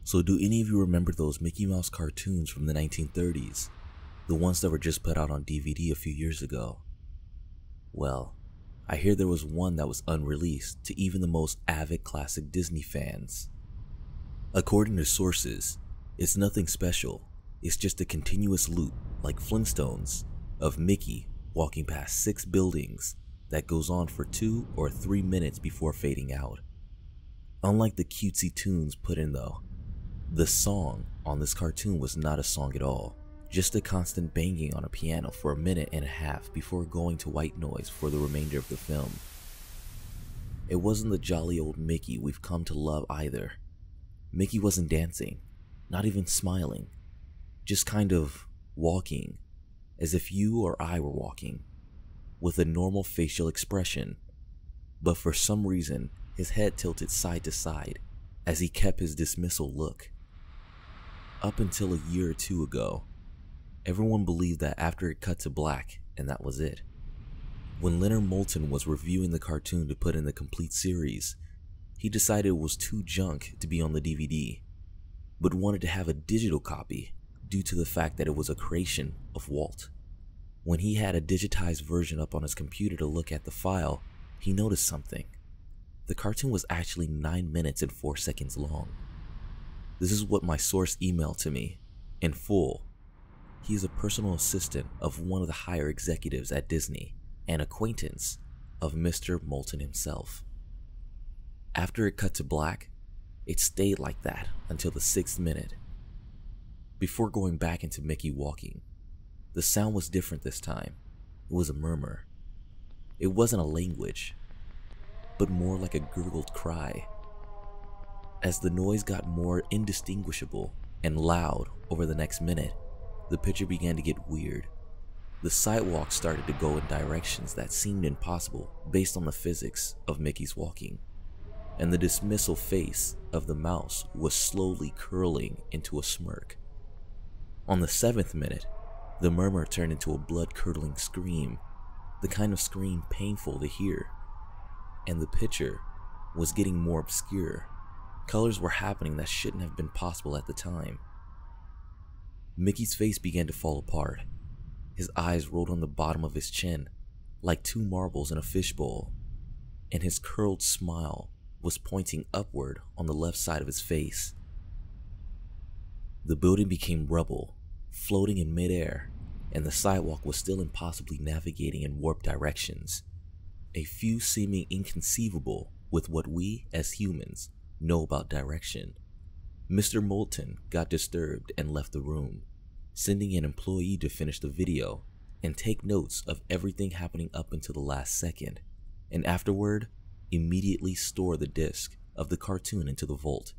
So do any of you remember those Mickey Mouse cartoons from the 1930s? The ones that were just put out on DVD a few years ago? Well, I hear there was one that was unreleased to even the most avid classic Disney fans. According to sources, it's nothing special. It's just a continuous loop, like Flintstones, of Mickey walking past 6 buildings that goes on for 2 or 3 minutes before fading out. Unlike the cutesy tunes put in though, the song on this cartoon was not a song at all, just a constant banging on a piano for 1.5 minutes before going to white noise for the remainder of the film. It wasn't the jolly old Mickey we've come to love either. Mickey wasn't dancing, not even smiling, just kind of walking, as if you or I were walking, with a normal facial expression, but for some reason his head tilted side to side as he kept his dismissal look. Up until a year or two ago, everyone believed that after it cut to black and that was it. When Leonard Moulton was reviewing the cartoon to put in the complete series, he decided it was too junk to be on the DVD, but wanted to have a digital copy due to the fact that it was a creation of Walt. When he had a digitized version up on his computer to look at the file, he noticed something. The cartoon was actually 9 minutes and 4 seconds long. This is what my source emailed to me, in full. He is a personal assistant of one of the higher executives at Disney, and acquaintance of Mr. Moulton himself. After it cut to black, it stayed like that until the 6th minute. Before going back into Mickey walking, the sound was different this time. It was a murmur. It wasn't a language, but more like a gurgled cry. As the noise got more indistinguishable and loud over the next minute, the picture began to get weird. The sidewalk started to go in directions that seemed impossible based on the physics of Mickey's walking, and the dismissal face of the mouse was slowly curling into a smirk. On the 7th minute, the murmur turned into a blood-curdling scream, the kind of scream painful to hear, and the picture was getting more obscure. Colors were happening that shouldn't have been possible at the time. Mickey's face began to fall apart. His eyes rolled on the bottom of his chin, like 2 marbles in a fishbowl, and his curled smile was pointing upward on the left side of his face. The building became rubble, floating in midair, and the sidewalk was still impossibly navigating in warped directions, a few seeming inconceivable with what we as humans know about direction. Mr. Moulton got disturbed and left the room, sending an employee to finish the video and take notes of everything happening up until the last second, and afterward, immediately store the disc of the cartoon into the vault.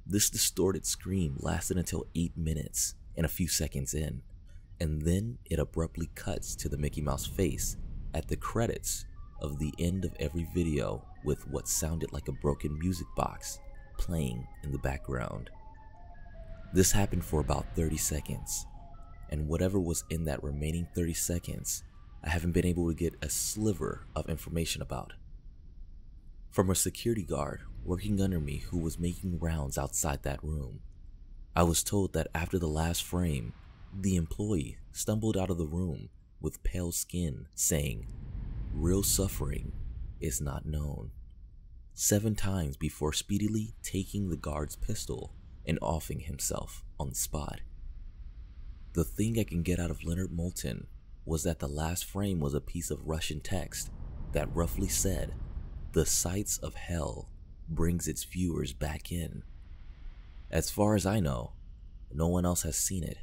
This distorted scream lasted until 8 minutes and a few seconds in, and then it abruptly cuts to the Mickey Mouse face at the credits of the end of every video with what sounded like a broken music box playing in the background. This happened for about 30 seconds, and whatever was in that remaining 30 seconds, I haven't been able to get a sliver of information about. From a security guard working under me who was making rounds outside that room, I was told that after the last frame, the employee stumbled out of the room with pale skin saying, "Real suffering is not known," 7 times before speedily taking the guard's pistol and offing himself on the spot. The thing I can get out of Leonard Moulton was that the last frame was a piece of Russian text that roughly said, "The sights of hell brings its viewers back in." As far as I know, no one else has seen it,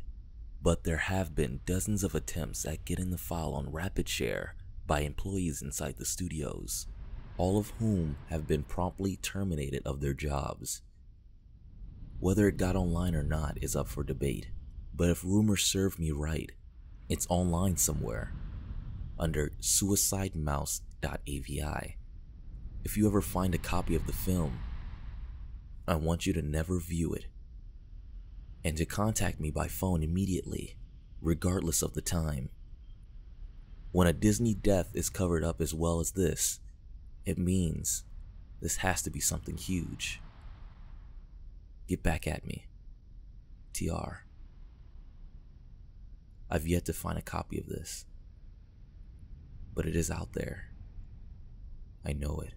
but there have been dozens of attempts at getting the file on rapid share by employees inside the studios, all of whom have been promptly terminated of their jobs. Whether it got online or not is up for debate, but if rumors serve me right, it's online somewhere, under suicidemouse.avi. If you ever find a copy of the film, I want you to never view it, and to contact me by phone immediately, regardless of the time. When a Disney death is covered up as well as this, it means this has to be something huge. Get back at me. TR. I've yet to find a copy of this, but it is out there. I know it.